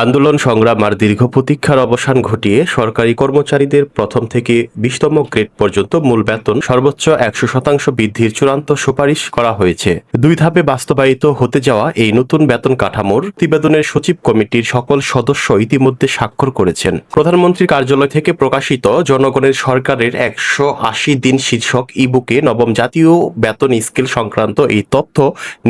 আন্দোলন সংগ্রাম আর দীর্ঘ প্রতীক্ষার অবসান ঘটিয়ে সরকারি কর্মচারীদের প্রথম থেকে 20তম গ্রেড পর্যন্ত মূল বেতন সর্বোচ্চ 100% বৃদ্ধির চূড়ান্ত সুপারিশ করা হয়েছে। 2 ধাপে বাস্তবায়িত হতে যাওয়া এই নতুন বেতন কাঠামোর প্রতিবেদনের সচিব কমিটির সকল সদস্য ইতিমধ্যে স্বাক্ষর করেছেন। প্রধানমন্ত্রীর কার্যালয় থেকে প্রকাশিত জনগণের সরকারের 180 দিন শীর্ষক ইবুকে নবম জাতীয় বেতন স্কেল সংক্রান্ত এই তথ্য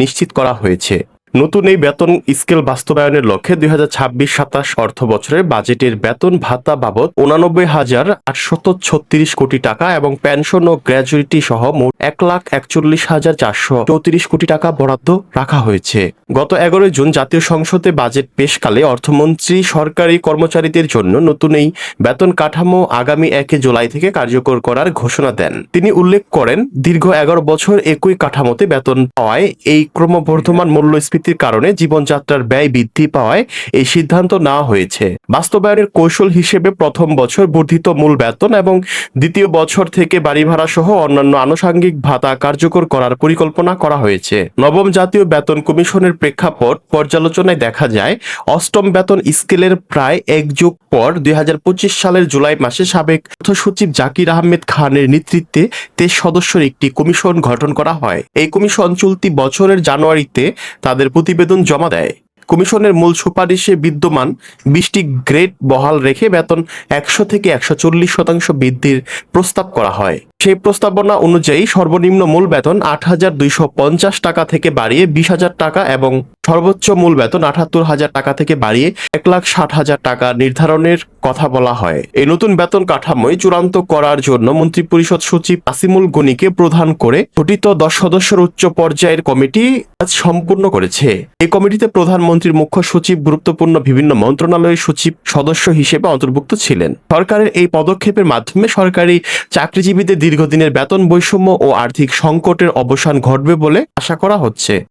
নিশ্চিত করা হয়েছে। নতুন এই বেতন স্কেল বাস্তবায়নের লক্ষ্যে 2026-27 অর্থ বছরের বাজেটের বেতন ভাতা বাবদ 89,836 কোটি টাকা এবং পেনশন ও গ্র্যাচুইটি সহ মোট 1,41,434 কোটি টাকা বরাদ্দ রাখা হয়েছে। গত 11 জুন জাতীয় সংসদে বাজেট পেশকালে অর্থমন্ত্রী সরকারি কর্মচারীদের জন্য নতুন এই বেতন কাঠামো আগামী 1 জুলাই থেকে কার্যকর করার ঘোষণা দেন। তিনি উল্লেখ করেন, দীর্ঘ 11 বছর একই কাঠামোতে বেতন পাওয়ায় এই ক্রমবর্ধমান মূল্যস্ফীতির কারণে জীবনযাত্রার ব্যয় বৃদ্ধি পাওয়ায় এই সিদ্ধান্ত নেওয়া হয়েছে। বাস্তবায়নের কৌশল হিসেবে প্রথম বছর বর্ধিত মূল বেতন এবং দ্বিতীয় বছর থেকে বাড়ি ভাড়া সহ অন্যান্য আনুষঙ্গিক ভাতা কার্যকর করার পরিকল্পনা করা হয়েছে। নবম জাতীয় বেতন কমিশনের প্রেক্ষাপট পর্যালোচনায় দেখা যায়, অষ্টম বেতন স্কেলের প্রায় 1 যুগ পর 2025 সালের জুলাই মাসে সাবেক অর্থ সচিব জাকির আহমেদ খানের নেতৃত্বে 23 সদস্যের একটি কমিশন গঠন করা হয়। এই কমিশন চলতি বছরের জানুয়ারিতে তাদের প্রতিবেদন জমা দেয়। কমিশনের মূল সুপারিশে বিদ্যমান 20টি গ্রেড বহাল রেখে বেতন 100 থেকে 140% বৃদ্ধির প্রস্তাব করা হয়। সেই প্রস্তাবনা অনুযায়ী সর্বনিম্ন মূল বেতন 8,250 টাকা থেকে বাড়িয়ে 20,000 টাকা এবং সর্বোচ্চ মূল বেতন 78,000 টাকা থেকে বাড়িয়ে 1,60,000 টাকা নির্ধারণের কথা বলা হয়। এই নতুন বেতন কাঠামোয় চূড়ান্ত করার জন্য মন্ত্রিপরিষদ সচিব আসিমুল গনিকে প্রধান করে গঠিত 10 সদস্যের উচ্চ পর্যায়ের কমিটি কাজ সম্পূর্ণ করেছে। এই কমিটিতে প্রধানমন্ত্রীর মুখ্য সচিব, গুরুত্বপূর্ণ বিভিন্ন মন্ত্রণালয়ের সচিব সদস্য হিসেবে অন্তর্ভুক্ত ছিলেন। সরকারের এই পদক্ষেপের মাধ্যমে সরকারি চাকরিজীবীদের দীর্ঘদিনের বেতন বৈষম্য ও আর্থিক সংকটের অবসান ঘটবে বলে আশা করা হচ্ছে।